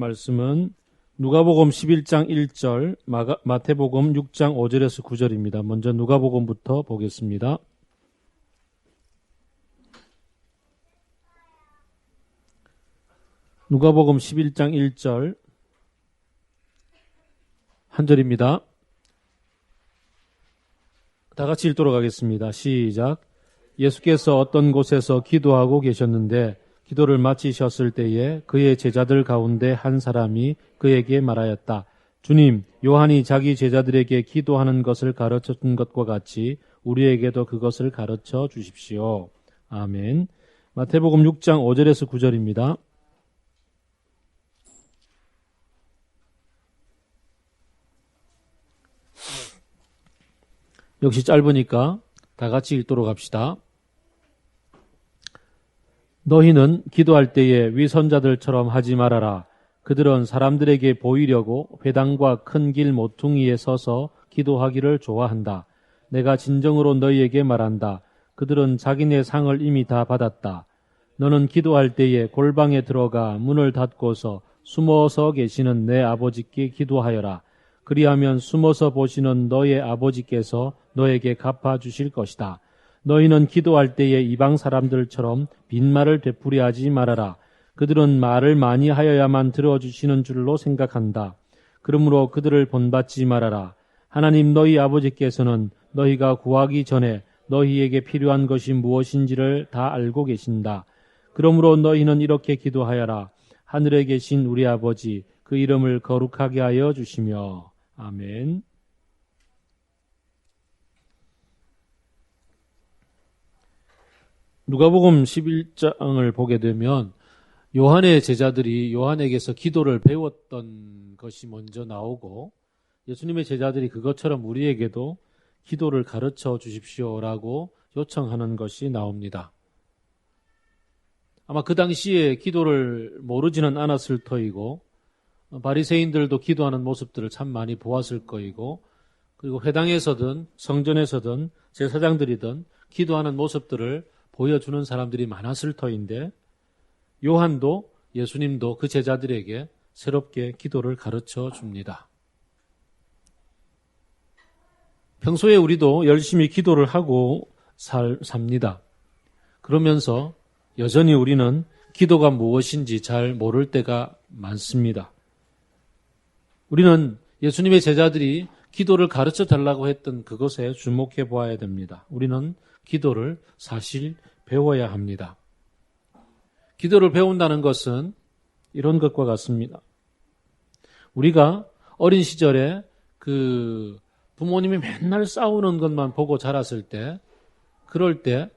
말씀은 누가복음 11장 1절, 마태복음 6장 5절에서 9절입니다. 먼저 누가복음부터 보겠습니다. 누가복음 11장 1절 한 절입니다. 다 같이 읽도록 하겠습니다. 시작. 예수께서 어떤 곳에서 기도하고 계셨는데 기도를 마치셨을 때에 그의 제자들 가운데 한 사람이 그에게 말하였다. 주님, 요한이 자기 제자들에게 기도하는 것을 가르쳐준 것과 같이 우리에게도 그것을 가르쳐 주십시오. 아멘. 마태복음 6장 5절에서 9절입니다. 역시 짧으니까 다 같이 읽도록 합시다. 너희는 기도할 때에 위선자들처럼 하지 말아라. 그들은 사람들에게 보이려고 회당과 큰 길 모퉁이에 서서 기도하기를 좋아한다. 내가 진정으로 너희에게 말한다. 그들은 자기네 상을 이미 다 받았다. 너는 기도할 때에 골방에 들어가 문을 닫고서 숨어서 계시는 내 아버지께 기도하여라. 그리하면 숨어서 보시는 너의 아버지께서 너에게 갚아주실 것이다. 너희는 기도할 때에 이방 사람들처럼 빈말을 되풀이하지 말아라. 그들은 말을 많이 하여야만 들어주시는 줄로 생각한다. 그러므로 그들을 본받지 말아라. 하나님 너희 아버지께서는 너희가 구하기 전에 너희에게 필요한 것이 무엇인지를 다 알고 계신다. 그러므로 너희는 이렇게 기도하여라. 하늘에 계신 우리 아버지, 그 이름을 거룩하게 하여 주시며. 아멘. 누가복음 11장을 보게 되면 요한의 제자들이 요한에게서 기도를 배웠던 것이 먼저 나오고 예수님의 제자들이 그것처럼 우리에게도 기도를 가르쳐 주십시오라고 요청하는 것이 나옵니다. 아마 그 당시에 기도를 모르지는 않았을 터이고 바리새인들도 기도하는 모습들을 참 많이 보았을 거이고 그리고 회당에서든 성전에서든 제사장들이든 기도하는 모습들을 보여주는 사람들이 많았을 터인데 요한도 예수님도 그 제자들에게 새롭게 기도를 가르쳐 줍니다. 평소에 우리도 열심히 기도를 하고 삽니다. 그러면서 여전히 우리는 기도가 무엇인지 잘 모를 때가 많습니다. 우리는 예수님의 제자들이 기도를 가르쳐 달라고 했던 그것에 주목해 보아야 됩니다. 우리는 기도를 사실 배워야 합니다. 기도를 배운다는 것은 이런 것과 같습니다. 우리가 어린 시절에 그 부모님이 맨날 싸우는 것만 보고 자랐을 때, 그럴 때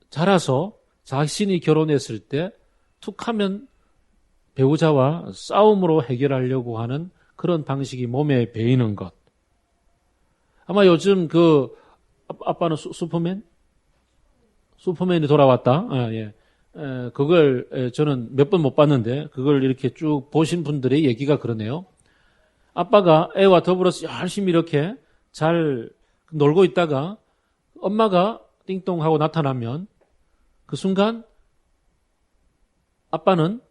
자라서 자신이 결혼했을 때 툭 하면 배우자와 싸움으로 해결하려고 하는 그런 방식이 몸에 배이는 것. 아마 요즘 아빠는 슈퍼맨? 슈퍼맨이 돌아왔다? 예. 그걸 저는 몇 번 못 봤는데 그걸 이렇게 쭉 보신 분들의 얘기가 그러네요. 아빠가 애와 더불어서 열심히 이렇게 잘 놀고 있다가 엄마가 띵동 하고 나타나면 그 순간 아빠는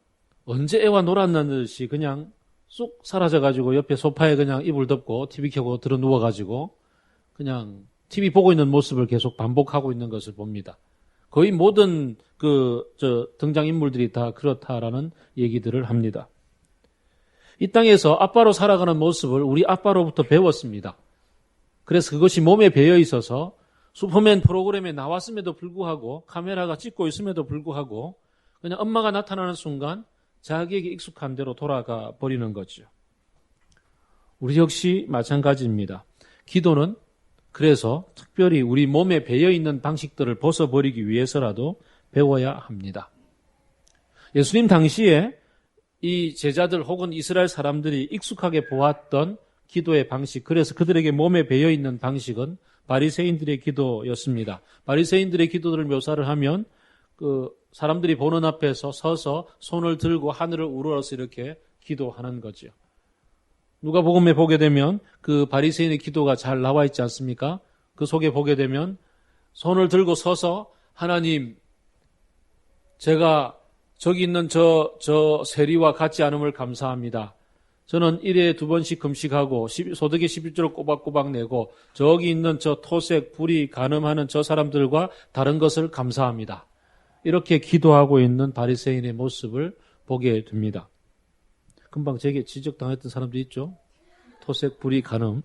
언제 애와 놀았는 듯이 그냥 쑥 사라져가지고 옆에 소파에 그냥 이불 덮고 TV 켜고 들어 누워가지고 그냥 TV 보고 있는 모습을 계속 반복하고 있는 것을 봅니다. 거의 모든 등장인물들이 다 그렇다라는 얘기들을 합니다. 이 땅에서 아빠로 살아가는 모습을 우리 아빠로부터 배웠습니다. 그래서 그것이 몸에 배어 있어서 슈퍼맨 프로그램에 나왔음에도 불구하고 카메라가 찍고 있음에도 불구하고 그냥 엄마가 나타나는 순간 자기에게 익숙한 대로 돌아가 버리는 거죠. 우리 역시 마찬가지입니다. 기도는 그래서 특별히 우리 몸에 배어 있는 방식들을 벗어버리기 위해서라도 배워야 합니다. 예수님 당시에 이 제자들 혹은 이스라엘 사람들이 익숙하게 보았던 기도의 방식, 그래서 그들에게 몸에 배어 있는 방식은 바리새인들의 기도였습니다. 바리새인들의 기도들을 묘사를 하면 사람들이 보는 앞에서 서서 손을 들고 하늘을 우러러서 이렇게 기도하는 거죠. 누가복음에 보게 되면 그 바리새인의 기도가 잘 나와 있지 않습니까? 그 속에 보게 되면 손을 들고 서서 하나님, 제가 저기 있는 저 세리와 같지 않음을 감사합니다. 저는 1회에 2번씩 금식하고 소득의 11조를 꼬박꼬박 내고 저기 있는 저 토색, 불이 간음하는 저 사람들과 다른 것을 감사합니다. 이렇게 기도하고 있는 바리새인의 모습을 보게 됩니다. 금방 제게 지적당했던 사람도 있죠. 토색, 불이, 간음.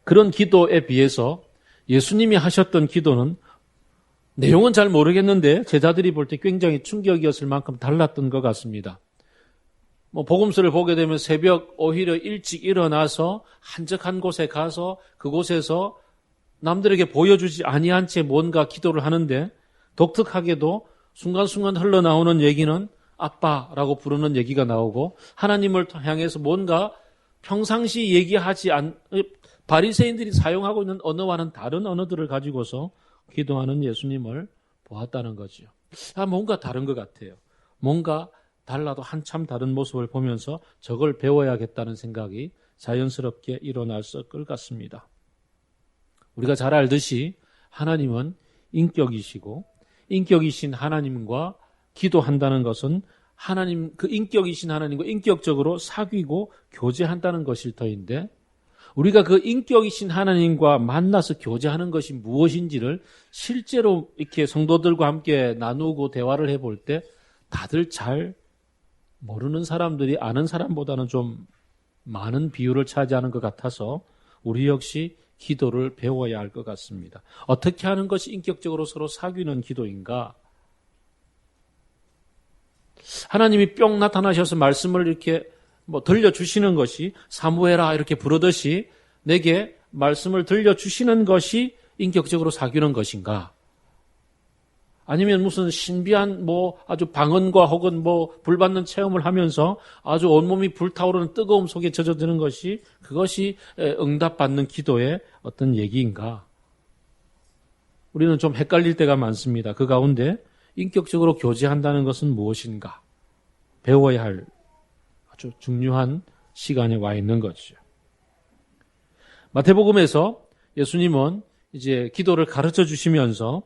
그런 기도에 비해서 예수님이 하셨던 기도는 내용은 잘 모르겠는데 제자들이 볼 때 굉장히 충격이었을 만큼 달랐던 것 같습니다. 복음서를 보게 되면 새벽 오히려 일찍 일어나서 한적한 곳에 가서 그곳에서 남들에게 보여주지 아니한 채 뭔가 기도를 하는데 독특하게도 순간순간 흘러나오는 얘기는 아빠라고 부르는 얘기가 나오고 하나님을 향해서 뭔가 평상시 얘기하지 바리새인들이 사용하고 있는 언어와는 다른 언어들을 가지고서 기도하는 예수님을 보았다는 거죠. 뭔가 다른 것 같아요. 뭔가 달라도 한참 다른 모습을 보면서 저걸 배워야겠다는 생각이 자연스럽게 일어났을 것 같습니다. 우리가 잘 알듯이 하나님은 인격이시고 인격이신 하나님과 기도한다는 것은 하나님, 그 인격이신 하나님과 인격적으로 사귀고 교제한다는 것일 터인데 우리가 그 인격이신 하나님과 만나서 교제하는 것이 무엇인지를 실제로 이렇게 성도들과 함께 나누고 대화를 해볼 때 다들 잘 모르는 사람들이 아는 사람보다는 좀 많은 비율을 차지하는 것 같아서 우리 역시 기도를 배워야 할 것 같습니다. 어떻게 하는 것이 인격적으로 서로 사귀는 기도인가? 하나님이 뿅 나타나셔서 말씀을 이렇게 들려주시는 것이 사무엘아 이렇게 부르듯이 내게 말씀을 들려주시는 것이 인격적으로 사귀는 것인가? 아니면 무슨 신비한 아주 방언과 혹은 불받는 체험을 하면서 아주 온몸이 불타오르는 뜨거움 속에 젖어드는 것이 그것이 응답받는 기도의 어떤 얘기인가? 우리는 좀 헷갈릴 때가 많습니다. 그 가운데 인격적으로 교제한다는 것은 무엇인가? 배워야 할 아주 중요한 시간에 와 있는 것이죠. 마태복음에서 예수님은 이제 기도를 가르쳐 주시면서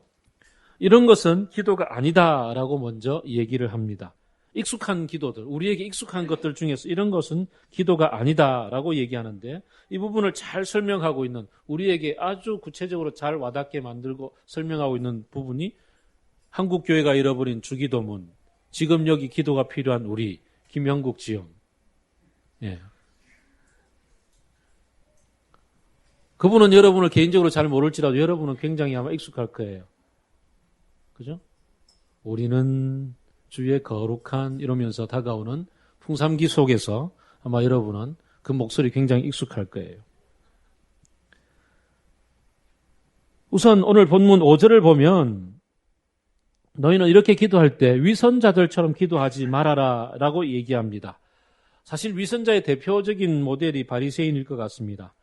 이런 것은 기도가 아니다라고 먼저 얘기를 합니다. 익숙한 기도들, 우리에게 익숙한 것들 중에서 이런 것은 기도가 아니다라고 얘기하는데 이 부분을 잘 설명하고 있는 우리에게 아주 구체적으로 잘 와닿게 만들고 설명하고 있는 부분이 한국교회가 잃어버린 주기도문, 지금 여기 기도가 필요한 우리, 김영국 지영. 예. 그분은 여러분을 개인적으로 잘 모를지라도 여러분은 굉장히 아마 익숙할 거예요. 그죠? 우리는 주의 거룩한 이러면서 다가오는 풍삼기 속에서 아마 여러분은 그 목소리 굉장히 익숙할 거예요. 우선 오늘 본문 5절을 보면 너희는 이렇게 기도할 때 위선자들처럼 기도하지 말아라 라고 얘기합니다. 사실 위선자의 대표적인 모델이 바리새인일 것 같습니다.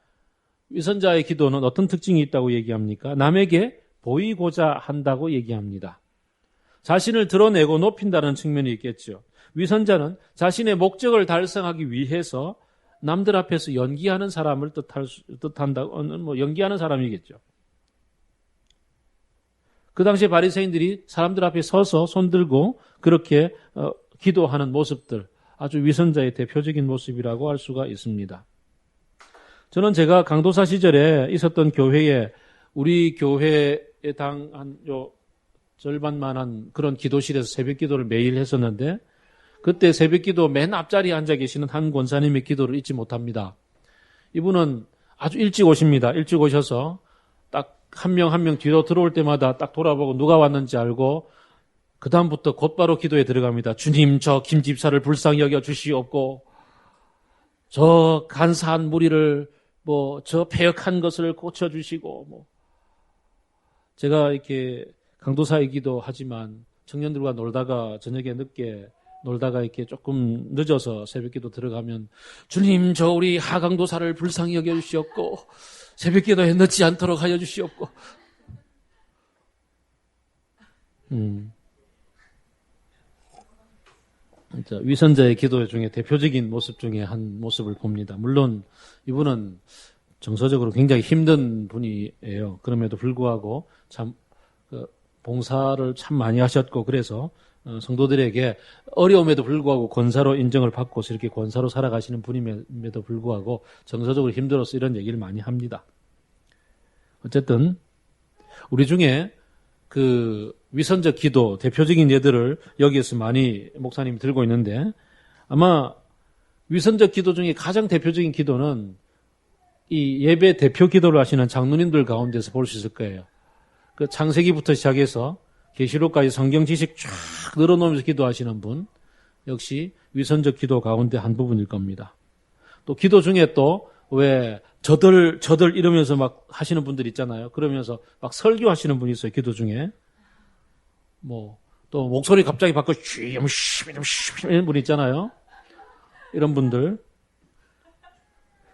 위선자의 기도는 어떤 특징이 있다고 얘기합니까? 남에게 보이고자 한다고 얘기합니다. 자신을 드러내고 높인다는 측면이 있겠죠. 위선자는 자신의 목적을 달성하기 위해서 남들 앞에서 연기하는 사람을 뜻한다고, 연기하는 사람이겠죠. 그 당시에 바리새인들이 사람들 앞에 서서 손들고 그렇게 기도하는 모습들, 아주 위선자의 대표적인 모습이라고 할 수가 있습니다. 저는 제가 강도사 시절에 있었던 교회에 우리 교회의 한 절반만한 그런 기도실에서 새벽 기도를 매일 했었는데 그때 새벽 기도 맨 앞자리에 앉아 계시는 한 권사님의 기도를 잊지 못합니다. 이분은 아주 일찍 오십니다. 일찍 오셔서 딱 한 명 한 명 뒤로 들어올 때마다 딱 돌아보고 누가 왔는지 알고 그 다음부터 곧바로 기도에 들어갑니다. 주님, 저 김 집사를 불쌍히 여겨 주시옵고 저 간사한 무리를 저 패역한 것을 고쳐주시고 제가 이렇게 강도사이기도 하지만 청년들과 놀다가 저녁에 늦게 놀다가 이렇게 조금 늦어서 새벽기도 들어가면 주님 저 우리 하강도사를 불쌍히 여겨주시옵고 새벽기도에 늦지 않도록 하여 주시옵고 위선자의 기도 중에 대표적인 모습 중에 한 모습을 봅니다. 물론 이분은 정서적으로 굉장히 힘든 분이에요. 그럼에도 불구하고 참 봉사를 참 많이 하셨고 그래서 성도들에게 어려움에도 불구하고 권사로 인정을 받고서 이렇게 권사로 살아가시는 분임에도 불구하고 정서적으로 힘들어서 이런 얘기를 많이 합니다. 어쨌든 우리 중에 그 위선적 기도 대표적인 예들을 여기에서 많이 목사님이 들고 있는데 아마 위선적 기도 중에 가장 대표적인 기도는 이 예배 대표 기도를 하시는 장로님들 가운데서 볼 수 있을 거예요. 그 창세기부터 시작해서 계시록까지 성경 지식 쫙 늘어놓으면서 기도하시는 분 역시 위선적 기도 가운데 한 부분일 겁니다. 또 기도 중에 또 왜 저들 이러면서 막 하시는 분들 있잖아요. 그러면서 막 설교하시는 분이 있어요. 기도 중에 뭐 또 목소리 갑자기 바꿔 이런 분 있잖아요. 이런 분들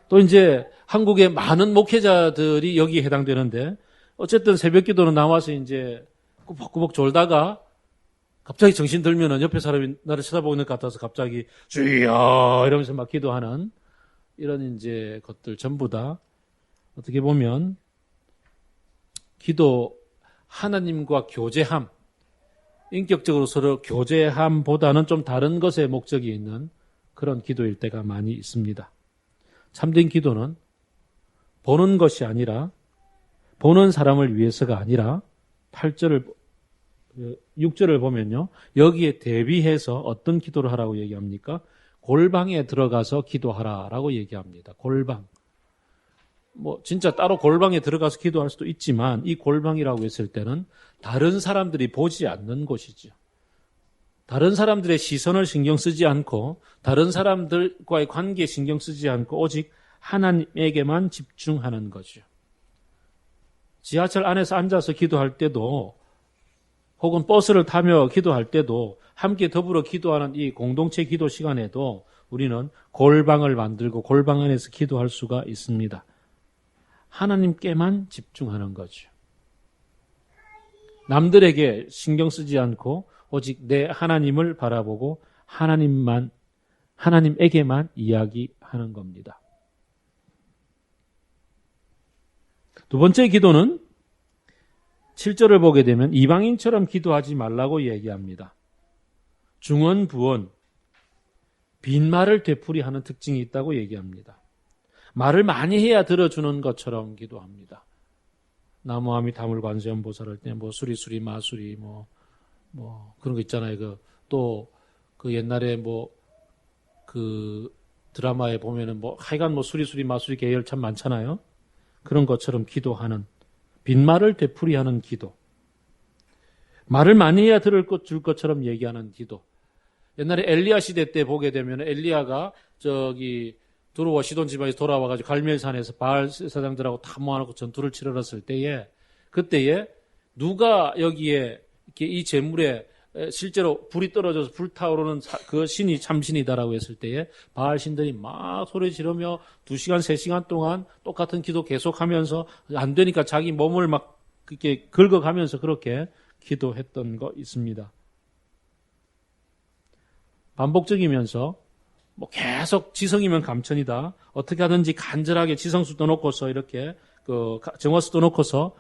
또 이제 한국의 많은 목회자들이 여기에 해당되는데 어쨌든 새벽 기도는 나와서 이제 꾸벅꾸벅 졸다가 갑자기 정신 들면은 옆에 사람이 나를 쳐다보는 것 같아서 갑자기 주여 이러면서 막 기도하는 이런 이제 것들 전부 다 어떻게 보면 기도 하나님과 교제함, 인격적으로 서로 교제함보다는 좀 다른 것에 목적이 있는 그런 기도일 때가 많이 있습니다. 참된 기도는 보는 것이 아니라 보는 사람을 위해서가 아니라 6절을 보면요. 여기에 대비해서 어떤 기도를 하라고 얘기합니까? 골방에 들어가서 기도하라라고 얘기합니다. 골방. 뭐 진짜 따로 골방에 들어가서 기도할 수도 있지만 이 골방이라고 했을 때는 다른 사람들이 보지 않는 곳이죠. 다른 사람들의 시선을 신경 쓰지 않고 다른 사람들과의 관계에 신경 쓰지 않고 오직 하나님에게만 집중하는 거죠. 지하철 안에서 앉아서 기도할 때도 혹은 버스를 타며 기도할 때도 함께 더불어 기도하는 이 공동체 기도 시간에도 우리는 골방을 만들고 골방 안에서 기도할 수가 있습니다. 하나님께만 집중하는 거죠. 남들에게 신경 쓰지 않고 오직 내 하나님을 바라보고 하나님에게만 이야기하는 겁니다. 두 번째 기도는 7절을 보게 되면 이방인처럼 기도하지 말라고 얘기합니다. 중언부언, 빈말을 되풀이하는 특징이 있다고 얘기합니다. 말을 많이 해야 들어주는 것처럼 기도합니다. 나무아미 다물관세음보살 할 때 뭐 수리수리 마수리 뭐 그런 거 있잖아요. 또 그 옛날에 뭐 그 드라마에 보면은 뭐 하여간 뭐 수리수리 마수리 계열 참 많잖아요. 그런 것처럼 기도하는 빈말을 되풀이하는 기도. 말을 많이 해야 줄 것처럼 얘기하는 기도. 옛날에 엘리야 시대 때 보게 되면 엘리야가 두로와 시돈 지방에서 돌아와가지고 갈멜산에서 바알 사장들하고 다 모아놓고 전투를 치러렀을 때에 그때에 누가 여기에 이렇게 이 제물에 실제로 불이 떨어져서 불타오르는 그 신이 참신이다라고 했을 때에 바알 신들이 막 소리 지르며 2시간, 3시간 동안 똑같은 기도 계속하면서 안 되니까 자기 몸을 막 이렇게 긁어가면서 그렇게 기도했던 거 있습니다. 반복적이면서 뭐 계속 지성이면 감천이다. 어떻게 하든지 간절하게 지성수 떠놓고서 이렇게 정화수 떠놓고서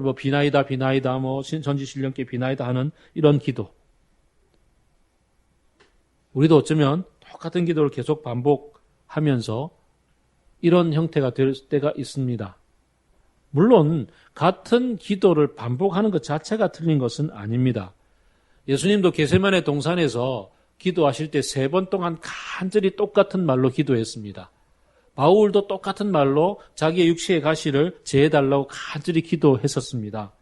뭐 비나이다 뭐 전지신령께 비나이다 하는 이런 기도. 우리도 어쩌면 똑같은 기도를 계속 반복하면서 이런 형태가 될 때가 있습니다. 물론 같은 기도를 반복하는 것 자체가 틀린 것은 아닙니다. 예수님도 겟세마네 동산에서 기도하실 때 3번 동안 간절히 똑같은 말로 기도했습니다. 바울도 똑같은 말로 자기의 육체의 가시를 제해달라고 간절히 기도했었습니다.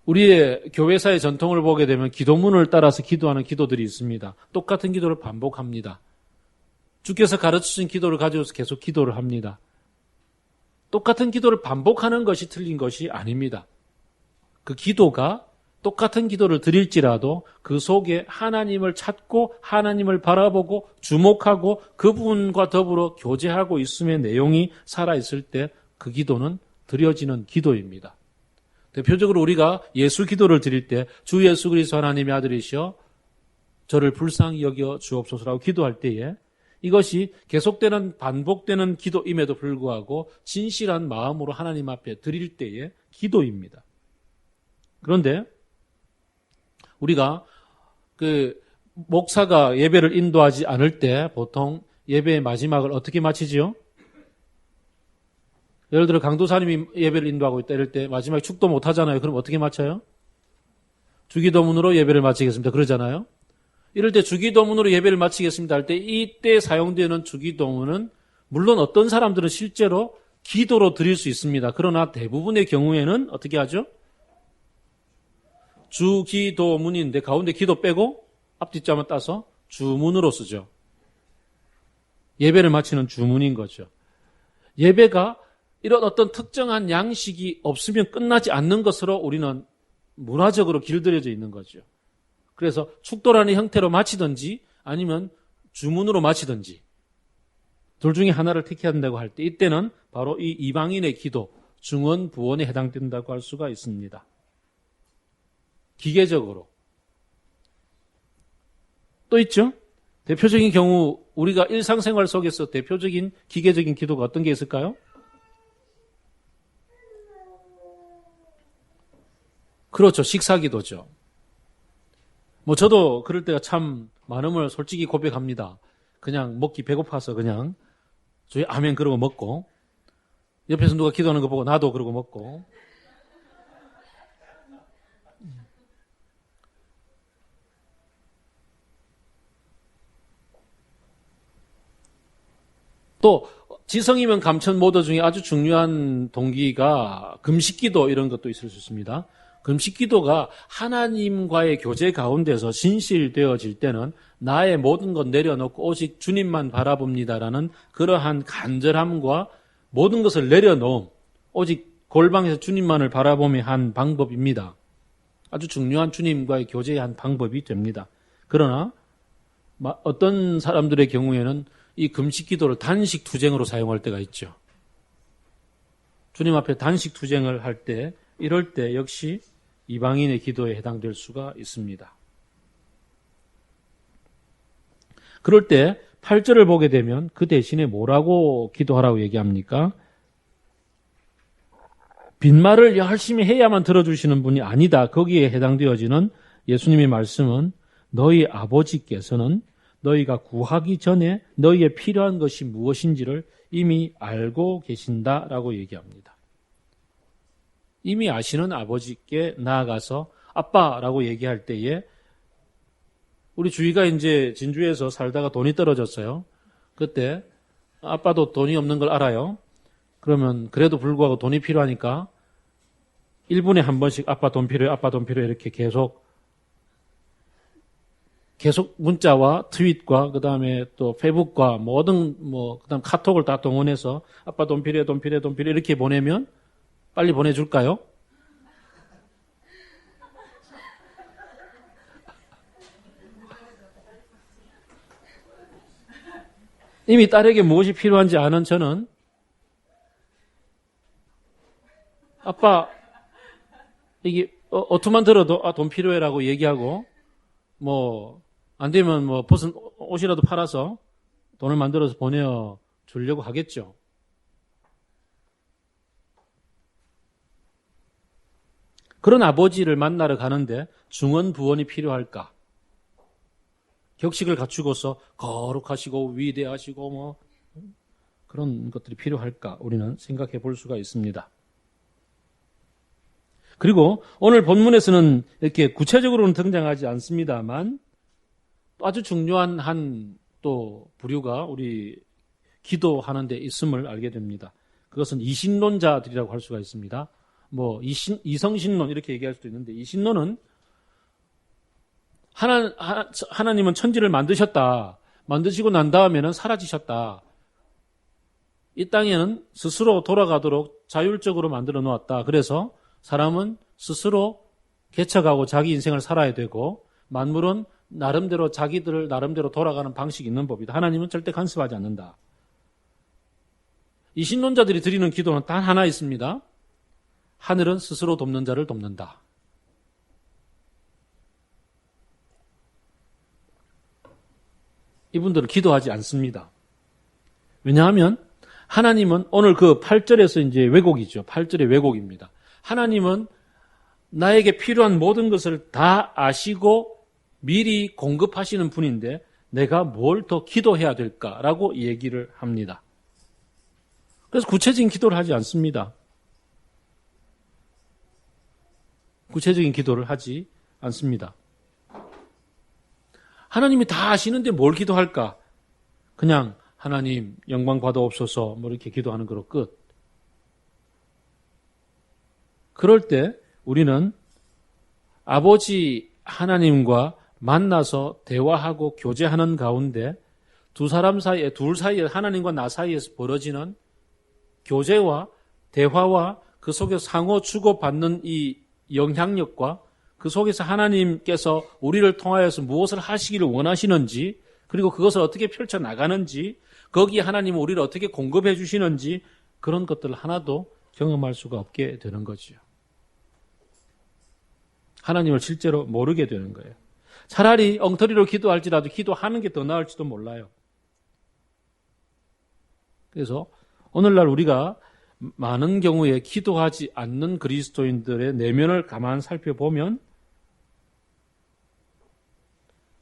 우리의 교회사의 전통을 보게 되면 기도문을 따라서 기도하는 기도들이 있습니다. 똑같은 기도를 반복합니다. 주께서 가르치신 기도를 가지고서 계속 기도를 합니다. 똑같은 기도를 반복하는 것이 틀린 것이 아닙니다. 그 기도가 똑같은 기도를 드릴지라도 그 속에 하나님을 찾고 하나님을 바라보고 주목하고 그분과 더불어 교제하고 있음의 내용이 살아있을 때 그 기도는 드려지는 기도입니다. 대표적으로 우리가 예수 기도를 드릴 때 주 예수 그리스도 하나님의 아들이시여 저를 불쌍히 여겨 주옵소서라고 기도할 때에 이것이 계속되는 반복되는 기도임에도 불구하고 진실한 마음으로 하나님 앞에 드릴 때의 기도입니다. 그런데 우리가 목사가 예배를 인도하지 않을 때 보통 예배의 마지막을 어떻게 마치지요? 예를 들어 강도사님이 예배를 인도하고 있다 이럴 때 마지막에 축도 못 하잖아요. 그럼 어떻게 마쳐요? 주기도문으로 예배를 마치겠습니다. 그러잖아요. 이럴 때 주기도문으로 예배를 마치겠습니다 할 때 이때 사용되는 주기도문은 물론 어떤 사람들은 실제로 기도로 드릴 수 있습니다. 그러나 대부분의 경우에는 어떻게 하죠? 주기도문인데 가운데 기도 빼고 앞뒷자만 따서 주문으로 쓰죠. 예배를 마치는 주문인 거죠. 예배가 이런 어떤 특정한 양식이 없으면 끝나지 않는 것으로 우리는 문화적으로 길들여져 있는 거죠. 그래서 축도라는 형태로 마치든지 아니면 주문으로 마치든지 둘 중에 하나를 택해야 한다고 할 때 이때는 바로 이 이방인의 기도, 중언, 부언에 해당된다고 할 수가 있습니다. 기계적으로. 또 있죠? 대표적인 경우 우리가 일상생활 속에서 대표적인 기계적인 기도가 어떤 게 있을까요? 그렇죠. 식사기도죠. 저도 그럴 때가 참 많음을 솔직히 고백합니다. 그냥 먹기 배고파서 그냥 저희 아멘 그러고 먹고 옆에서 누가 기도하는 거 보고 나도 그러고 먹고 또 지성이면 감천 모드 중에 아주 중요한 동기가 금식기도 이런 것도 있을 수 있습니다. 금식기도가 하나님과의 교제 가운데서 진실되어질 때는 나의 모든 것 내려놓고 오직 주님만 바라봅니다라는 그러한 간절함과 모든 것을 내려놓음, 오직 골방에서 주님만을 바라보며 한 방법입니다. 아주 중요한 주님과의 교제의 한 방법이 됩니다. 그러나 어떤 사람들의 경우에는 이 금식기도를 단식 투쟁으로 사용할 때가 있죠. 주님 앞에 단식 투쟁을 할 때 이럴 때 역시 이방인의 기도에 해당될 수가 있습니다. 그럴 때 8절을 보게 되면 그 대신에 뭐라고 기도하라고 얘기합니까? 빈말을 열심히 해야만 들어주시는 분이 아니다. 거기에 해당되어지는 예수님의 말씀은 너희 아버지께서는 너희가 구하기 전에 너희의 필요한 것이 무엇인지를 이미 알고 계신다라고 얘기합니다. 이미 아시는 아버지께 나아가서 아빠라고 얘기할 때에 우리 주희가 이제 진주에서 살다가 돈이 떨어졌어요. 그때 아빠도 돈이 없는 걸 알아요. 그러면 그래도 불구하고 돈이 필요하니까 1분에 한 번씩 아빠 돈 필요해, 아빠 돈 필요해 이렇게 계속 문자와 트윗과 그다음에 또 페북과 모든 그다음 카톡을 다 동원해서 아빠 돈 필요해, 돈 필요해, 돈 필요해 이렇게 보내면 빨리 보내줄까요? 이미 딸에게 무엇이 필요한지 아는 저는 아빠 이게 어투만 들어도 돈 필요해라고 얘기하고 안 되면 벗은 옷이라도 팔아서 돈을 만들어서 보내 주려고 하겠죠. 그런 아버지를 만나러 가는데 중언 부언이 필요할까? 격식을 갖추고서 거룩하시고 위대하시고 그런 것들이 필요할까? 우리는 생각해 볼 수가 있습니다. 그리고 오늘 본문에서는 이렇게 구체적으로는 등장하지 않습니다만 아주 중요한 한 또 부류가 우리 기도하는 데 있음을 알게 됩니다. 그것은 이신론자들이라고 할 수가 있습니다. 이성신론 이렇게 얘기할 수도 있는데 이신론은 하나님은 천지를 만드셨다. 만드시고 난 다음에는 사라지셨다. 이 땅에는 스스로 돌아가도록 자율적으로 만들어 놓았다. 그래서 사람은 스스로 개척하고 자기 인생을 살아야 되고 만물은 나름대로 자기들 나름대로 돌아가는 방식이 있는 법이다. 하나님은 절대 간섭하지 않는다. 이 신론자들이 드리는 기도는 단 하나 있습니다. 하늘은 스스로 돕는 자를 돕는다. 이분들은 기도하지 않습니다. 왜냐하면 하나님은 오늘 그 8절에서 이제 왜곡이죠. 8절의 왜곡입니다. 하나님은 나에게 필요한 모든 것을 다 아시고 미리 공급하시는 분인데 내가 뭘 더 기도해야 될까라고 얘기를 합니다. 그래서 구체적인 기도를 하지 않습니다. 구체적인 기도를 하지 않습니다. 하나님이 다 아시는데 뭘 기도할까? 그냥 하나님 영광 받아옵소서 뭐 이렇게 기도하는 거로 끝. 그럴 때 우리는 아버지 하나님과 만나서 대화하고 교제하는 가운데 둘 사이에 하나님과 나 사이에서 벌어지는 교제와 대화와 그 속에서 상호 주고받는 이 영향력과 그 속에서 하나님께서 우리를 통하여서 무엇을 하시기를 원하시는지 그리고 그것을 어떻게 펼쳐나가는지 거기에 하나님은 우리를 어떻게 공급해 주시는지 그런 것들을 하나도 경험할 수가 없게 되는 거지요. 하나님을 실제로 모르게 되는 거예요. 차라리 엉터리로 기도할지라도 기도하는 게 더 나을지도 몰라요. 그래서 오늘날 우리가 많은 경우에 기도하지 않는 그리스도인들의 내면을 가만 살펴보면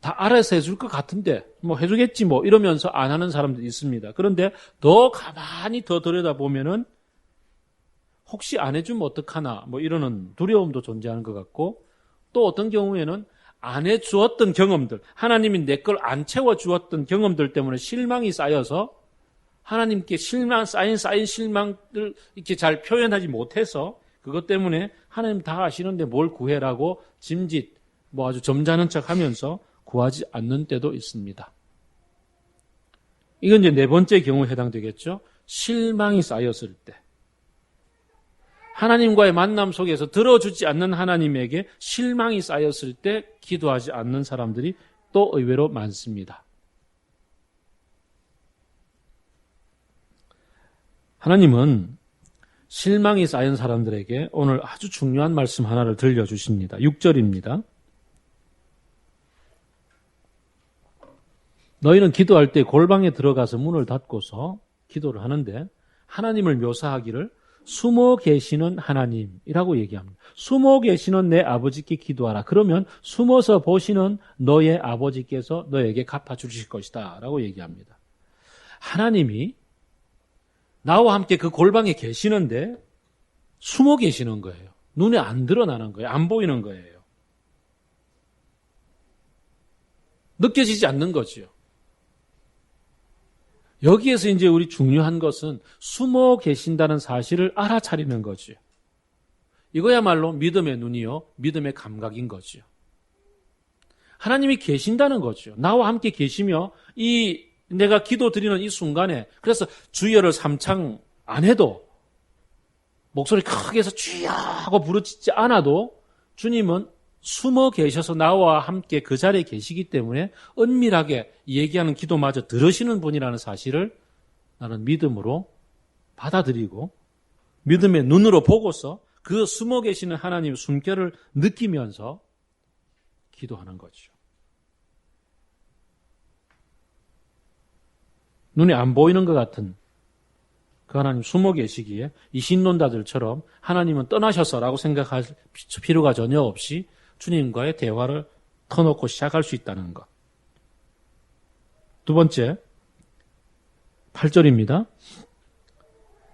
다 알아서 해줄 것 같은데 뭐 해주겠지 뭐 이러면서 안 하는 사람들이 있습니다. 그런데 더 가만히 더 들여다보면은 혹시 안 해주면 어떡하나 뭐 이러는 두려움도 존재하는 것 같고 또 어떤 경우에는 안 해주었던 경험들 하나님이 내 걸 안 채워주었던 경험들 때문에 실망이 쌓여서 하나님께 쌓인 실망을 이렇게 잘 표현하지 못해서 그것 때문에 하나님 다 아시는데 뭘 구해라고 짐짓 뭐 아주 점잖은 척 하면서 구하지 않는 때도 있습니다. 이건 이제 네 번째 경우에 해당되겠죠. 실망이 쌓였을 때. 하나님과의 만남 속에서 들어주지 않는 하나님에게 실망이 쌓였을 때 기도하지 않는 사람들이 또 의외로 많습니다. 하나님은 실망이 쌓인 사람들에게 오늘 아주 중요한 말씀 하나를 들려주십니다. 6절입니다. 너희는 기도할 때 골방에 들어가서 문을 닫고서 기도를 하는데 하나님을 묘사하기를 숨어 계시는 하나님이라고 얘기합니다. 숨어 계시는 내 아버지께 기도하라. 그러면 숨어서 보시는 너의 아버지께서 너에게 갚아주실 것이다 라고 얘기합니다. 하나님이 나와 함께 그 골방에 계시는데 숨어 계시는 거예요. 눈에 안 드러나는 거예요. 안 보이는 거예요. 느껴지지 않는 거죠. 여기에서 이제 우리 중요한 것은 숨어 계신다는 사실을 알아차리는 거죠. 이거야말로 믿음의 눈이요, 믿음의 감각인 거죠. 하나님이 계신다는 거죠. 나와 함께 계시며 내가 기도 드리는 이 순간에 그래서 주여를 삼창 안 해도 목소리 크게 해서 주여 하고 부르짖지 않아도 주님은 숨어 계셔서 나와 함께 그 자리에 계시기 때문에 은밀하게 얘기하는 기도마저 들으시는 분이라는 사실을 나는 믿음으로 받아들이고 믿음의 눈으로 보고서 그 숨어 계시는 하나님의 숨결을 느끼면서 기도하는 거죠. 눈에 안 보이는 것 같은 그 하나님 숨어 계시기에 이 신론자들처럼 하나님은 떠나셔서라고 생각할 필요가 전혀 없이 주님과의 대화를 터놓고 시작할 수 있다는 것. 두 번째, 8절입니다.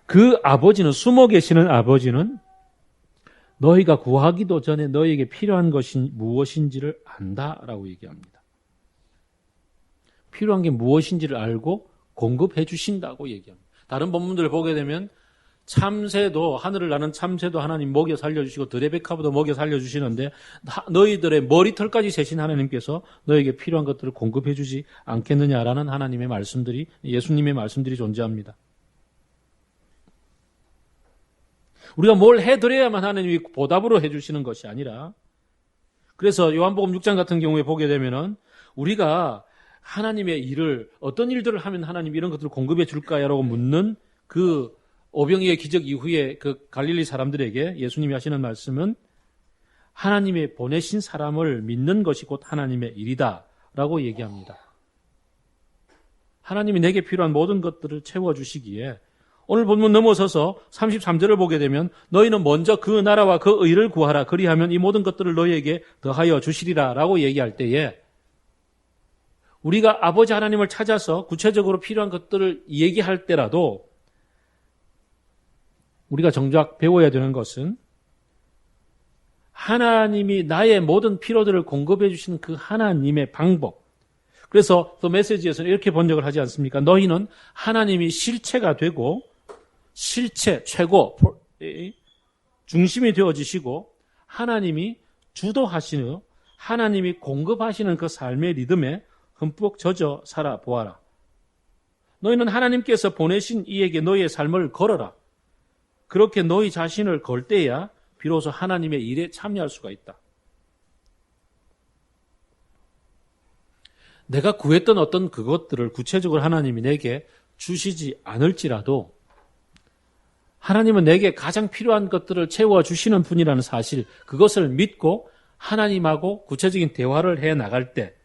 그 아버지는, 숨어 계시는 아버지는 너희가 구하기도 전에 너희에게 필요한 것이 무엇인지를 안다라고 얘기합니다. 필요한 게 무엇인지를 알고 공급해 주신다고 얘기합니다. 다른 본문들을 보게 되면 참새도, 하늘을 나는 참새도 하나님 먹여 살려주시고 드레베카보도 먹여 살려주시는데 너희들의 머리털까지 세신 하나님께서 너에게 필요한 것들을 공급해 주지 않겠느냐라는 하나님의 말씀들이, 예수님의 말씀들이 존재합니다. 우리가 뭘 해드려야만 하나님이 보답으로 해주시는 것이 아니라, 그래서 요한복음 6장 같은 경우에 보게 되면은 우리가 하나님의 일을, 어떤 일들을 하면 하나님 이런 것들을 공급해 줄까요라고 묻는 그 오병이의 기적 이후에 그 갈릴리 사람들에게 예수님이 하시는 말씀은 하나님의 보내신 사람을 믿는 것이 곧 하나님의 일이다 라고 얘기합니다. 하나님이 내게 필요한 모든 것들을 채워주시기에 오늘 본문 넘어서서 33절을 보게 되면 너희는 먼저 그 나라와 그 의를 구하라. 그리하면 이 모든 것들을 너희에게 더하여 주시리라 라고 얘기할 때에 우리가 아버지 하나님을 찾아서 구체적으로 필요한 것들을 얘기할 때라도 우리가 정작 배워야 되는 것은 하나님이 나의 모든 필요들을 공급해 주시는 그 하나님의 방법. 그래서 또 메시지에서는 이렇게 번역을 하지 않습니까? 너희는 하나님이 실체가 되고 실체, 최고, 중심이 되어지시고 하나님이 주도하시는 하나님이 공급하시는 그 삶의 리듬에 흠뻑 젖어 살아보아라. 너희는 하나님께서 보내신 이에게 너희의 삶을 걸어라. 그렇게 너희 자신을 걸 때야 비로소 하나님의 일에 참여할 수가 있다. 내가 구했던 어떤 그것들을 구체적으로 하나님이 내게 주시지 않을지라도 하나님은 내게 가장 필요한 것들을 채워주시는 분이라는 사실, 그것을 믿고 하나님하고 구체적인 대화를 해 나갈 때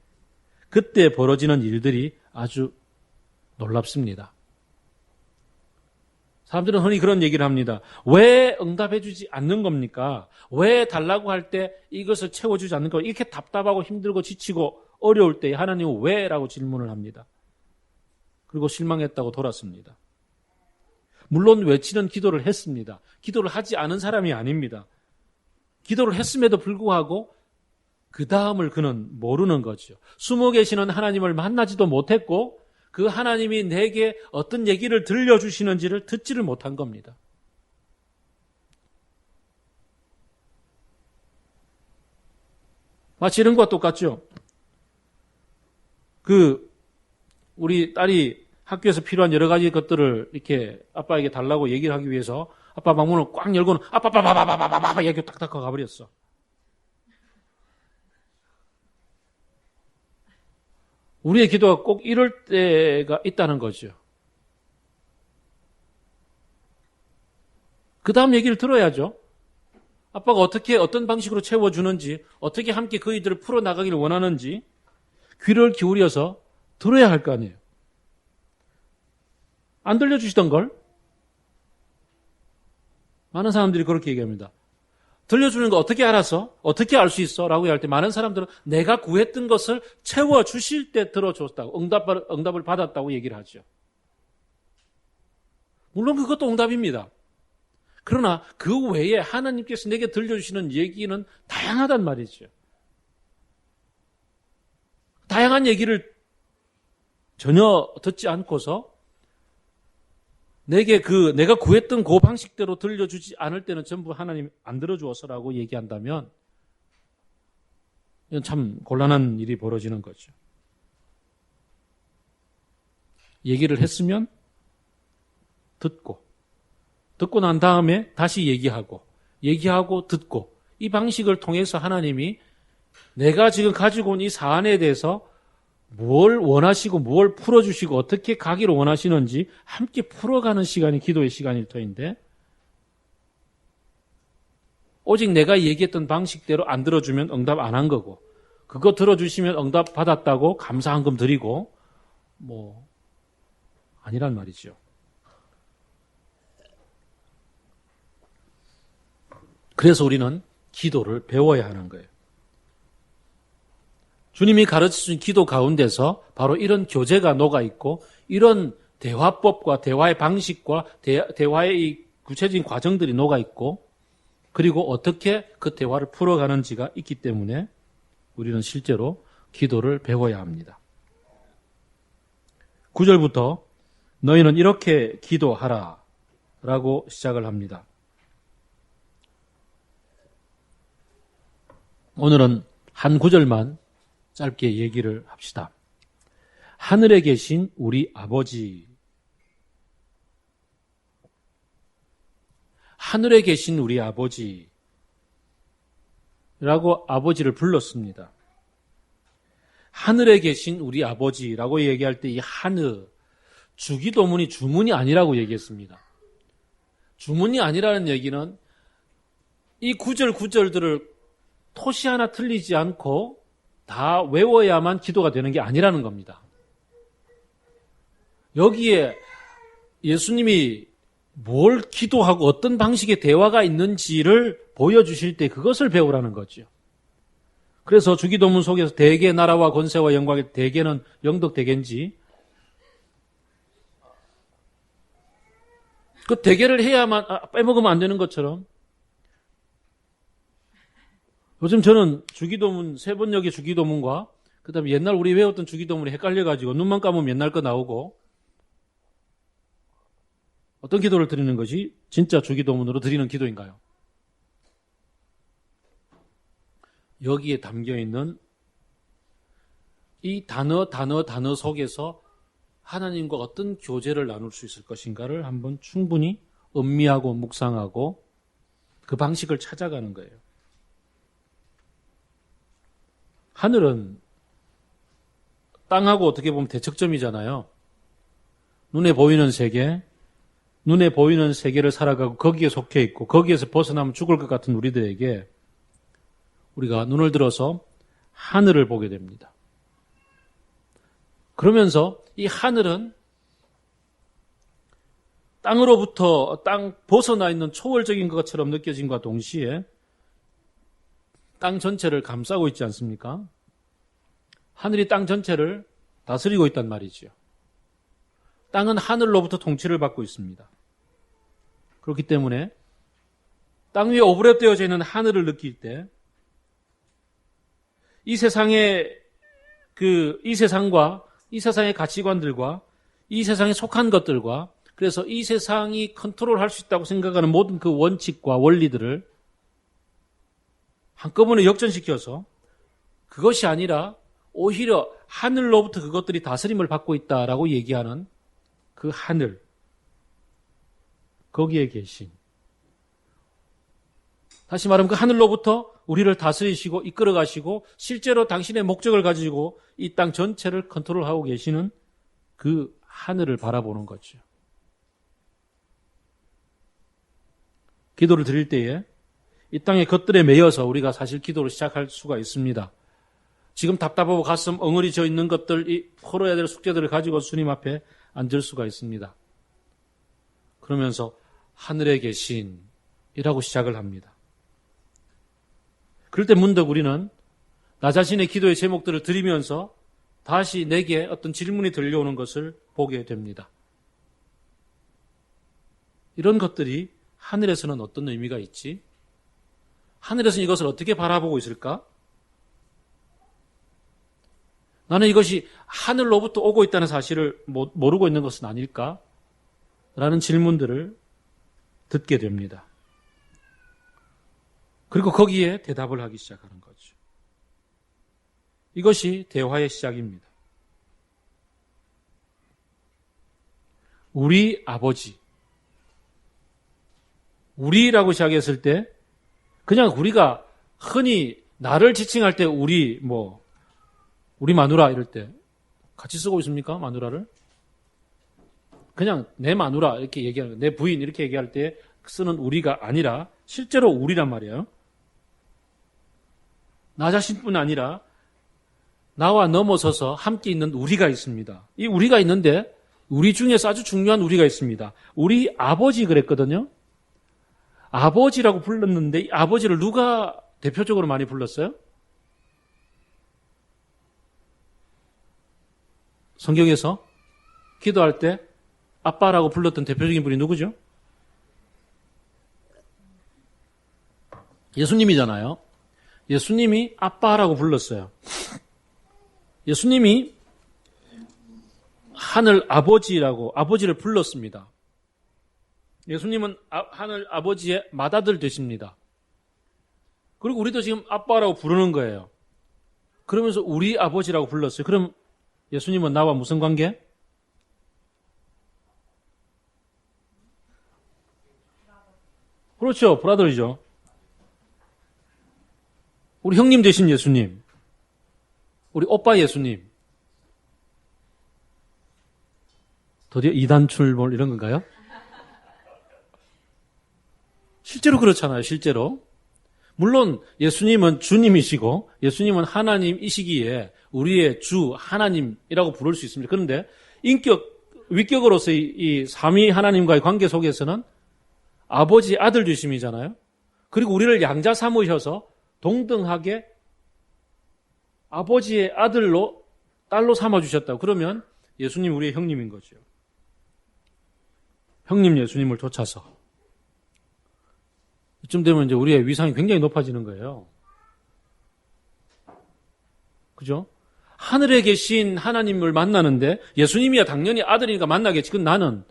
그때 벌어지는 일들이 아주 놀랍습니다. 사람들은 흔히 그런 얘기를 합니다. 왜 응답해 주지 않는 겁니까? 왜 달라고 할 때 이것을 채워주지 않는 겁니까? 이렇게 답답하고 힘들고 지치고 어려울 때 하나님은 왜? 라고 질문을 합니다. 그리고 실망했다고 돌았습니다. 물론 외치는 기도를 했습니다. 기도를 하지 않은 사람이 아닙니다. 기도를 했음에도 불구하고 그 다음을 그는 모르는 거죠. 숨어 계시는 하나님을 만나지도 못했고 그 하나님이 내게 어떤 얘기를 들려주시는지를 듣지를 못한 겁니다. 마치 이런 것과 똑같죠. 우리 딸이 학교에서 필요한 여러 가지 것들을 이렇게 아빠에게 달라고 얘기를 하기 위해서 아빠 방문을 꽉 열고는 아빠 얘기 딱딱 하고 가버렸어. 우리의 기도가 꼭 이럴 때가 있다는 거죠. 그 다음 얘기를 들어야죠. 아빠가 어떤 방식으로 채워주는지, 어떻게 함께 그 일들을 풀어나가기를 원하는지 귀를 기울여서 들어야 할 거 아니에요. 안 들려주시던 걸 많은 사람들이 그렇게 얘기합니다. 들려주는 거 어떻게 알았어? 어떻게 알 수 있어? 라고 할 때 많은 사람들은 내가 구했던 것을 채워주실 때 들어줬다고 응답을 받았다고 얘기를 하죠. 물론 그것도 응답입니다. 그러나 그 외에 하나님께서 내게 들려주시는 얘기는 다양하단 말이죠. 다양한 얘기를 전혀 듣지 않고서 내가 구했던 그 방식대로 들려주지 않을 때는 전부 하나님 안 들어주어서라고 얘기한다면 이건 참 곤란한 일이 벌어지는 거죠. 얘기를 했으면 듣고 난 다음에 다시 얘기하고 듣고 이 방식을 통해서 하나님이 내가 지금 가지고 온 이 사안에 대해서 뭘 원하시고 뭘 풀어주시고 어떻게 가기를 원하시는지 함께 풀어가는 시간이 기도의 시간일 터인데 오직 내가 얘기했던 방식대로 안 들어주면 응답 안 한 거고 그거 들어주시면 응답 받았다고 감사한금 드리고 아니란 말이죠. 그래서 우리는 기도를 배워야 하는 거예요. 주님이 가르쳐준 기도 가운데서 바로 이런 교제가 녹아있고 이런 대화법과 대화의 방식과 대화의 이 구체적인 과정들이 녹아있고 그리고 어떻게 그 대화를 풀어가는지가 있기 때문에 우리는 실제로 기도를 배워야 합니다. 9절부터 너희는 이렇게 기도하라 라고 시작을 합니다. 오늘은 한 구절만 짧게 얘기를 합시다. 하늘에 계신 우리 아버지. 하늘에 계신 우리 아버지. 라고 아버지를 불렀습니다. 하늘에 계신 우리 아버지라고 얘기할 때 이 하늘, 주기도문이 주문이 아니라고 얘기했습니다. 주문이 아니라는 얘기는 이 구절들을 토시 하나 틀리지 않고 다 외워야만 기도가 되는 게 아니라는 겁니다. 여기에 예수님이 뭘 기도하고 어떤 방식의 대화가 있는지를 보여주실 때 그것을 배우라는 거죠. 그래서 주기도문 속에서 대개 나라와 권세와 영광의 대개는 영덕 대개인지 그 대개를 해야만 빼먹으면 안 되는 것처럼 요즘 저는 주기도문 세번역의 주기도문과 그다음에 옛날 우리 외웠던 주기도문이 헷갈려가지고 눈만 감으면 옛날 거 나오고 어떤 기도를 드리는 것이 진짜 주기도문으로 드리는 기도인가요? 여기에 담겨있는 이 단어 속에서 하나님과 어떤 교제를 나눌 수 있을 것인가를 한번 충분히 음미하고 묵상하고 그 방식을 찾아가는 거예요. 하늘은 땅하고 어떻게 보면 대척점이잖아요. 눈에 보이는 세계, 눈에 보이는 세계를 살아가고 거기에 속해 있고 거기에서 벗어나면 죽을 것 같은 우리들에게 우리가 눈을 들어서 하늘을 보게 됩니다. 그러면서 이 하늘은 땅으로부터 땅 벗어나 있는 초월적인 것처럼 느껴짐과 동시에 땅 전체를 감싸고 있지 않습니까? 하늘이 땅 전체를 다스리고 있단 말이죠. 땅은 하늘로부터 통치를 받고 있습니다. 그렇기 때문에 땅 위에 오버랩되어져 있는 하늘을 느낄 때 이 세상과 이 세상의 가치관들과 이 세상에 속한 것들과 그래서 이 세상이 컨트롤할 수 있다고 생각하는 모든 그 원칙과 원리들을 한꺼번에 역전시켜서 그것이 아니라 오히려 하늘로부터 그것들이 다스림을 받고 있다라고 얘기하는 그 하늘, 거기에 계신 다시 말하면 그 하늘로부터 우리를 다스리시고 이끌어 가시고 실제로 당신의 목적을 가지고 이 땅 전체를 컨트롤하고 계시는 그 하늘을 바라보는 거죠. 기도를 드릴 때에 이 땅의 것들에 매여서 우리가 사실 기도를 시작할 수가 있습니다. 지금 답답하고 가슴 엉어리 져 있는 것들, 이 풀어야 될 숙제들을 가지고 주님 앞에 앉을 수가 있습니다. 그러면서 하늘에 계신이라고 시작을 합니다. 그럴 때 문득 우리는 나 자신의 기도의 제목들을 드리면서 다시 내게 어떤 질문이 들려오는 것을 보게 됩니다. 이런 것들이 하늘에서는 어떤 의미가 있지? 하늘에서는 이것을 어떻게 바라보고 있을까? 나는 이것이 하늘로부터 오고 있다는 사실을 모르고 있는 것은 아닐까? 라는 질문들을 듣게 됩니다. 그리고 거기에 대답을 하기 시작하는 거죠. 이것이 대화의 시작입니다. 우리 아버지. 우리라고 시작했을 때 그냥 우리가 흔히 나를 지칭할 때 우리 마누라 이럴 때 같이 쓰고 있습니까? 마누라를? 그냥 내 마누라 이렇게 얘기하는 내 부인 이렇게 얘기할 때 쓰는 우리가 아니라 실제로 우리란 말이에요. 나 자신뿐 아니라 나와 넘어서서 함께 있는 우리가 있습니다. 이 우리가 있는데 우리 중에서 아주 중요한 우리가 있습니다. 우리 아버지 그랬거든요. 아버지라고 불렀는데 이 아버지를 누가 대표적으로 많이 불렀어요? 성경에서 기도할 때 아빠라고 불렀던 대표적인 분이 누구죠? 예수님이잖아요. 예수님이 아빠라고 불렀어요. 예수님이 하늘 아버지라고 아버지를 불렀습니다. 예수님은 하늘 아버지의 맏아들 되십니다. 그리고 우리도 지금 아빠라고 부르는 거예요. 그러면서 우리 아버지라고 불렀어요. 그럼 예수님은 나와 무슨 관계? 그렇죠. 브라더이죠. 우리 형님 되신 예수님. 우리 오빠 예수님. 드디어 이단 출몰 이런 건가요? 실제로 그렇잖아요. 실제로. 물론 예수님은 주님이시고 예수님은 하나님이시기에 우리의 주 하나님이라고 부를 수 있습니다. 그런데 인격 위격으로서 이 삼위 하나님과의 관계 속에서는 아버지 아들 주심이잖아요. 그리고 우리를 양자 삼으셔서 동등하게 아버지의 아들로 딸로 삼아주셨다고. 그러면 예수님 우리의 형님인 거죠. 형님 예수님을 쫓아서 이쯤 되면 이제 우리의 위상이 굉장히 높아지는 거예요. 그죠? 하늘에 계신 하나님을 만나는데 예수님이야 당연히 아들이니까 만나겠지. 그건 나는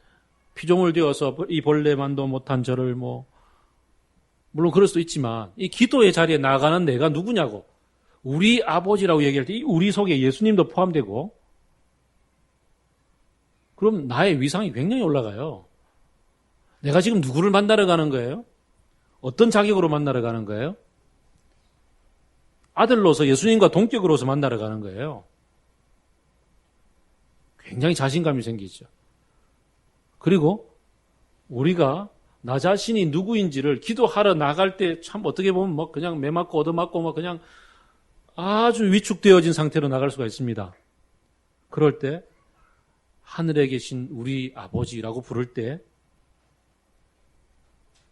피조물 되어서 이 벌레만도 못한 저를 물론 그럴 수도 있지만 이 기도의 자리에 나가는 내가 누구냐고. 우리 아버지라고 얘기할 때 이 우리 속에 예수님도 포함되고 그럼 나의 위상이 굉장히 올라가요. 내가 지금 누구를 만나러 가는 거예요? 어떤 자격으로 만나러 가는 거예요? 아들로서 예수님과 동격으로서 만나러 가는 거예요. 굉장히 자신감이 생기죠. 그리고 우리가 나 자신이 누구인지를 기도하러 나갈 때 참 어떻게 보면 그냥 매 맞고 얻어맞고 그냥 아주 위축되어진 상태로 나갈 수가 있습니다. 그럴 때 하늘에 계신 우리 아버지라고 부를 때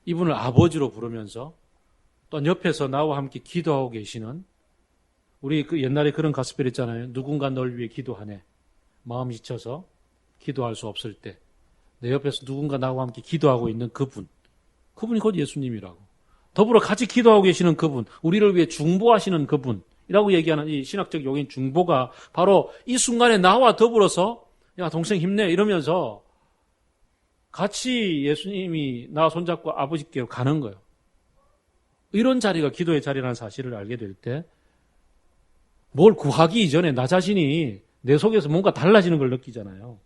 이분을 아버지로 부르면서 또 옆에서 나와 함께 기도하고 계시는 우리 그 옛날에 그런 가스펠 있잖아요. 누군가 널 위해 기도하네. 마음이 지쳐서 기도할 수 없을 때 내 옆에서 누군가 나와 함께 기도하고 있는 그분이 곧 예수님이라고. 더불어 같이 기도하고 계시는 그분, 우리를 위해 중보하시는 그분이라고 얘기하는 이 신학적 용어인 중보가 바로 이 순간에 나와 더불어서 야 동생 힘내 이러면서 같이 예수님이 나 손잡고 아버지께로 가는 거예요. 이런 자리가 기도의 자리라는 사실을 알게 될 때 뭘 구하기 이전에 나 자신이 내 속에서 뭔가 달라지는 걸 느끼잖아요.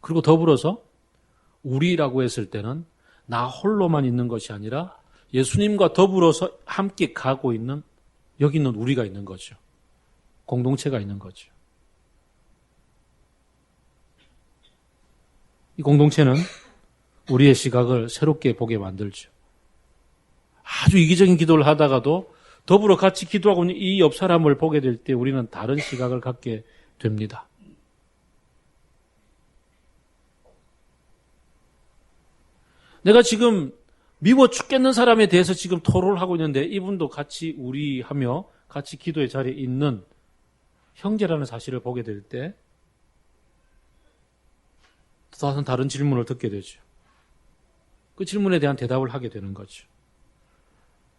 그리고 더불어서 우리라고 했을 때는 나 홀로만 있는 것이 아니라 예수님과 더불어서 함께 가고 있는 여기 있는 우리가 있는 거죠. 공동체가 있는 거죠. 이 공동체는 우리의 시각을 새롭게 보게 만들죠. 아주 이기적인 기도를 하다가도 더불어 같이 기도하고 있는 이 옆 사람을 보게 될 때 우리는 다른 시각을 갖게 됩니다. 내가 지금 미워 죽겠는 사람에 대해서 지금 토론을 하고 있는데 이분도 같이 우리하며 같이 기도의 자리에 있는 형제라는 사실을 보게 될 때 다른 질문을 듣게 되죠. 그 질문에 대한 대답을 하게 되는 거죠.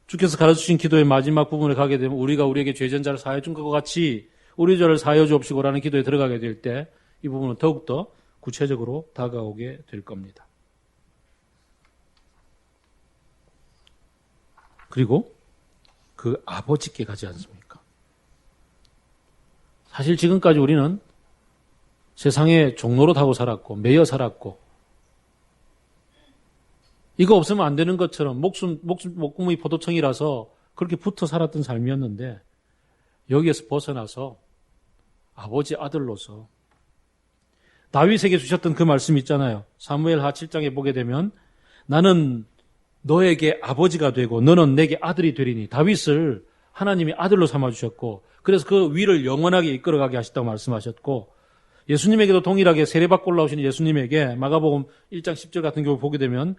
주께서 가르치신 기도의 마지막 부분에 가게 되면 우리가 우리에게 죄전자를 사하여 준 것과 같이 우리 죄를 사하여 주옵시고라는 기도에 들어가게 될 때 이 부분은 더욱더 구체적으로 다가오게 될 겁니다. 그리고 그 아버지께 가지 않습니까? 사실 지금까지 우리는 세상에 종로로 타고 살았고 매여 살았고 이거 없으면 안 되는 것처럼 목구멍이 포도청이라서 그렇게 붙어 살았던 삶이었는데 여기에서 벗어나서 아버지 아들로서 다윗에게 주셨던 그 말씀 있잖아요. 사무엘하 7장에 보게 되면 나는 너에게 아버지가 되고 너는 내게 아들이 되리니 다윗을 하나님이 아들로 삼아주셨고 그래서 그 위를 영원하게 이끌어가게 하셨다고 말씀하셨고 예수님에게도 동일하게 세례받고 올라오시는 예수님에게 마가복음 1장 10절 같은 경우 보게 되면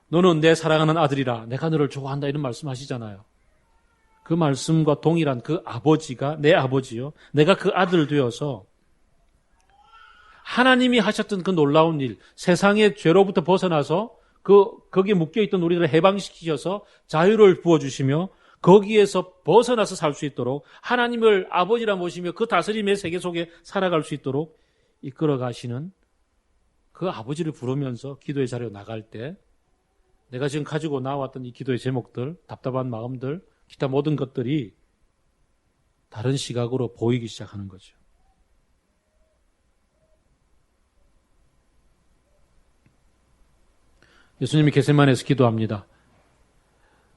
너는 내 사랑하는 아들이라 내가 너를 좋아한다 이런 말씀하시잖아요. 그 말씀과 동일한 그 아버지가 내 아버지요. 내가 그 아들 되어서 하나님이 하셨던 그 놀라운 일 세상의 죄로부터 벗어나서 거기에 묶여있던 우리들을 해방시키셔서 자유를 부어주시며 거기에서 벗어나서 살 수 있도록 하나님을 아버지라 모시며 그 다스림의 세계 속에 살아갈 수 있도록 이끌어 가시는 그 아버지를 부르면서 기도의 자리로 나갈 때 내가 지금 가지고 나왔던 이 기도의 제목들, 답답한 마음들, 기타 모든 것들이 다른 시각으로 보이기 시작하는 거죠. 예수님이 겟세마네에서 기도합니다.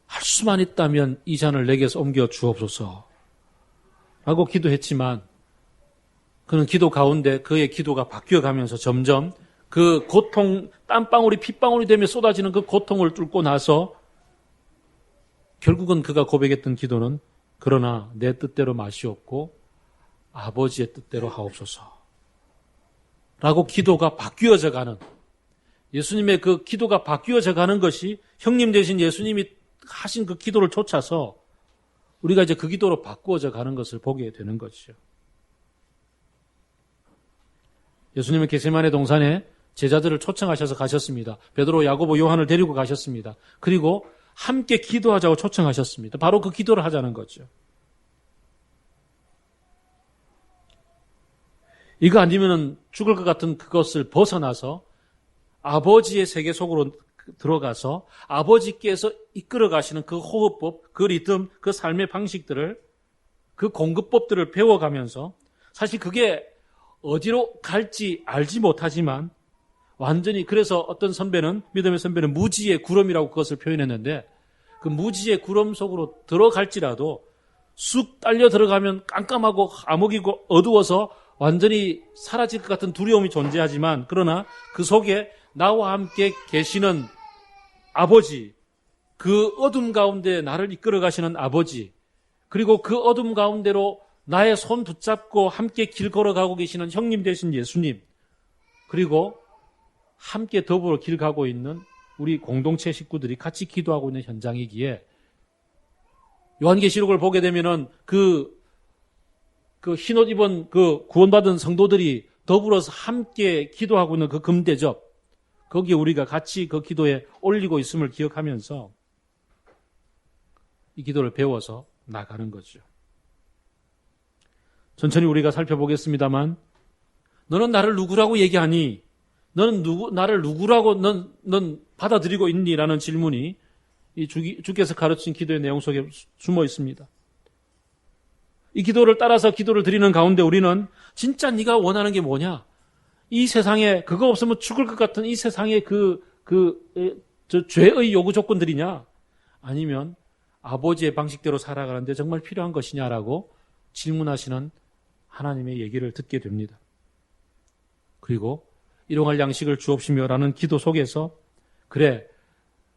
할 수만 있다면 이 잔을 내게서 옮겨 주옵소서 라고 기도했지만 그는 기도 가운데 그의 기도가 바뀌어가면서 점점 그 고통, 땀방울이 핏방울이 되며 쏟아지는 그 고통을 뚫고 나서 결국은 그가 고백했던 기도는 그러나 내 뜻대로 마시옵고 아버지의 뜻대로 하옵소서. 라고 기도가 바뀌어져 가는, 예수님의 그 기도가 바뀌어져 가는 것이 형님 되신 예수님이 하신 그 기도를 쫓아서 우리가 이제 그 기도로 바꾸어져 가는 것을 보게 되는 것이죠. 예수님은 겟세마네 동산에 제자들을 초청하셔서 가셨습니다. 베드로, 야고보, 요한을 데리고 가셨습니다. 그리고 함께 기도하자고 초청하셨습니다. 바로 그 기도를 하자는 거죠. 이거 아니면은 죽을 것 같은 그것을 벗어나서 아버지의 세계 속으로 들어가서 아버지께서 이끌어 가시는 그 호흡법, 그 리듬, 그 삶의 방식들을, 그 공급법들을 배워가면서, 사실 그게 어디로 갈지 알지 못하지만 완전히, 그래서 어떤 선배는, 믿음의 선배는 무지의 구름이라고 그것을 표현했는데, 그 무지의 구름 속으로 들어갈지라도 쑥 딸려 들어가면 깜깜하고 암흑이고 어두워서 완전히 사라질 것 같은 두려움이 존재하지만, 그러나 그 속에 나와 함께 계시는 아버지, 그 어둠 가운데 나를 이끌어 가시는 아버지, 그리고 그 어둠 가운데로 나의 손 붙잡고 함께 길 걸어가고 계시는 형님 되신 예수님, 그리고 함께 더불어 길 가고 있는 우리 공동체 식구들이 같이 기도하고 있는 현장이기에, 요한계시록을 보게 되면은 그 흰옷 입은 그 구원받은 성도들이 더불어서 함께 기도하고 있는 그 금대접, 거기에 우리가 같이 그 기도에 올리고 있음을 기억하면서 이 기도를 배워서 나가는 거죠. 천천히 우리가 살펴보겠습니다만, 너는 나를 누구라고 얘기하니? 너는 나를 누구라고 넌 받아들이고 있니? 라는 질문이 이 주께서 가르친 기도의 내용 속에 숨어 있습니다. 이 기도를 따라서 기도를 드리는 가운데 우리는 진짜 네가 원하는 게 뭐냐? 이 세상에 그거 없으면 죽을 것 같은 이 세상의 저 죄의 요구 조건들이냐? 아니면 아버지의 방식대로 살아가는데 정말 필요한 것이냐라고 질문하시는 하나님의 얘기를 듣게 됩니다. 그리고 일용할 양식을 주옵시며라는 기도 속에서, 그래,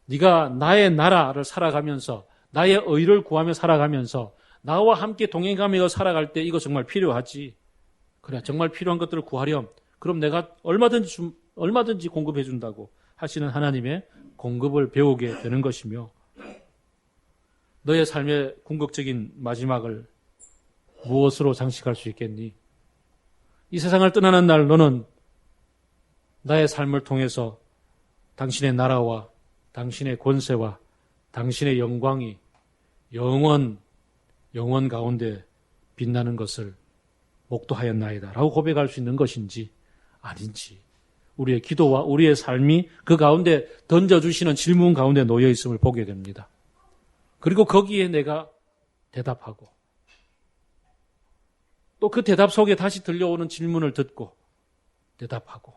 네가 나의 나라를 살아가면서 나의 의를 구하며 살아가면서 나와 함께 동행하며 살아갈 때 이거 정말 필요하지. 그래, 정말 필요한 것들을 구하렴. 그럼 내가 얼마든지 공급해 준다고 하시는 하나님의 공급을 배우게 되는 것이며, 너의 삶의 궁극적인 마지막을 무엇으로 장식할 수 있겠니? 이 세상을 떠나는 날 너는 나의 삶을 통해서 당신의 나라와 당신의 권세와 당신의 영광이 영원 가운데 빛나는 것을 목도하였나이다 라고 고백할 수 있는 것인지 아닌지, 우리의 기도와 우리의 삶이 그 가운데 던져주시는 질문 가운데 놓여 있음을 보게 됩니다. 그리고 거기에 내가 대답하고, 또 그 대답 속에 다시 들려오는 질문을 듣고 대답하고,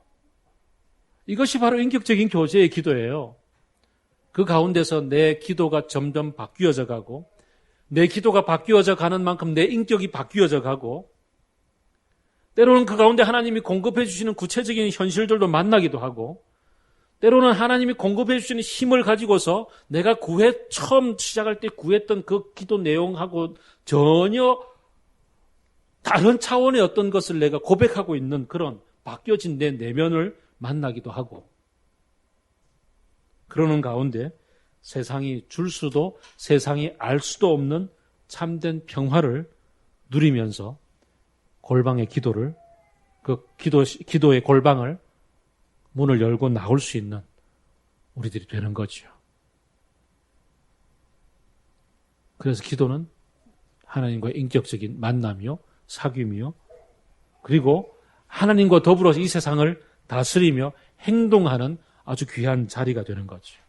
이것이 바로 인격적인 교제의 기도예요. 그 가운데서 내 기도가 점점 바뀌어져 가고, 내 기도가 바뀌어져 가는 만큼 내 인격이 바뀌어져 가고, 때로는 그 가운데 하나님이 공급해 주시는 구체적인 현실들도 만나기도 하고, 때로는 하나님이 공급해 주시는 힘을 가지고서 내가 처음 시작할 때 구했던 그 기도 내용하고 전혀 다른 차원의 어떤 것을 내가 고백하고 있는 그런 바뀌어진 내 내면을 만나기도 하고, 그러는 가운데 세상이 줄 수도 세상이 알 수도 없는 참된 평화를 누리면서 골방의 기도를, 그 기도의 골방을 문을 열고 나올 수 있는 우리들이 되는 거죠. 그래서 기도는 하나님과의 인격적인 만남이요, 사귐이요, 그리고 하나님과 더불어서 이 세상을 다스리며 행동하는 아주 귀한 자리가 되는 거죠.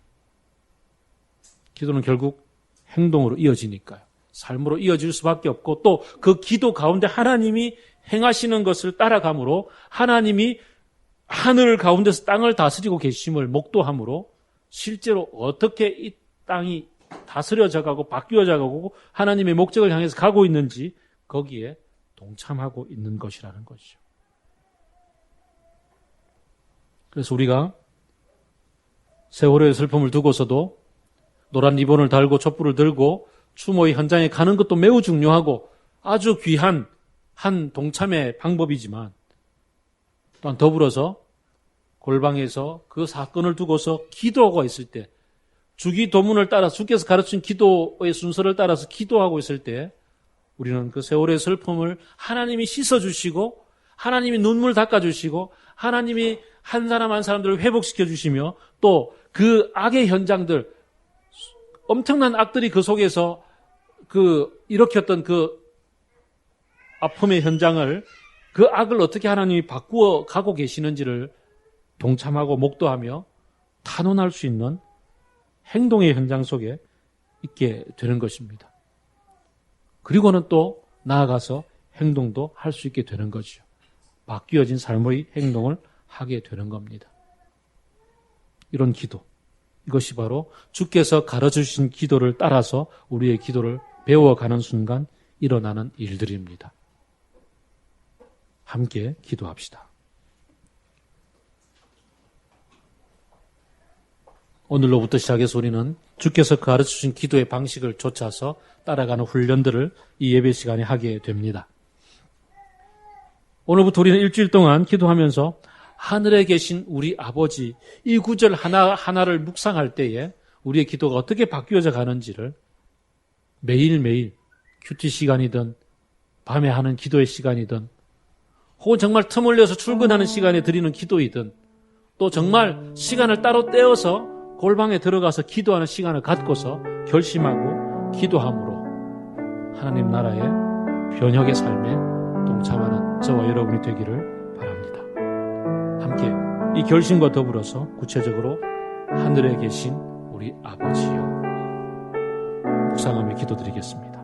기도는 결국 행동으로 이어지니까요. 삶으로 이어질 수밖에 없고, 또 그 기도 가운데 하나님이 행하시는 것을 따라감으로 하나님이 하늘 가운데서 땅을 다스리고 계심을 목도함으로 실제로 어떻게 이 땅이 다스려져 가고 바뀌어져 가고 하나님의 목적을 향해서 가고 있는지 거기에 동참하고 있는 것이라는 것이죠. 그래서 우리가 세월호의 슬픔을 두고서도 노란 리본을 달고 촛불을 들고 추모의 현장에 가는 것도 매우 중요하고 아주 귀한 한 동참의 방법이지만 또한 더불어서 골방에서 그 사건을 두고서 기도하고 있을 때, 주기도문을 따라 주께서 가르친 기도의 순서를 따라서 기도하고 있을 때 우리는 그 세월의 슬픔을 하나님이 씻어주시고 하나님이 눈물 닦아주시고 하나님이 한 사람 한 사람들을 회복시켜주시며 또 그 악의 현장들, 엄청난 악들이 그 속에서 일으켰던 그 아픔의 현장을, 그 악을 어떻게 하나님이 바꾸어 가고 계시는지를 동참하고 목도하며 탄원할 수 있는 행동의 현장 속에 있게 되는 것입니다. 그리고는 또 나아가서 행동도 할 수 있게 되는 거죠. 바뀌어진 삶의 행동을 하게 되는 겁니다. 이런 기도, 이것이 바로 주께서 가르쳐주신 기도를 따라서 우리의 기도를 배워가는 순간 일어나는 일들입니다. 함께 기도합시다. 오늘로부터 시작해서 우리는 주께서 가르쳐주신 기도의 방식을 좇아서 따라가는 훈련들을 이 예배 시간에 하게 됩니다. 오늘부터 우리는 일주일 동안 기도하면서 하늘에 계신 우리 아버지, 이 구절 하나하나를 묵상할 때에 우리의 기도가 어떻게 바뀌어져 가는지를 매일매일 큐티 시간이든 밤에 하는 기도의 시간이든 혹은 정말 틈 흘려서 출근하는 시간에 드리는 기도이든 또 정말 시간을 따로 떼어서 골방에 들어가서 기도하는 시간을 갖고서 결심하고 기도함으로 하나님 나라의 변혁의 삶에 동참하는 저와 여러분이 되기를 바랍니다. 함께 이 결심과 더불어서 구체적으로 하늘에 계신 우리 아버지여 묵상하며 기도드리겠습니다.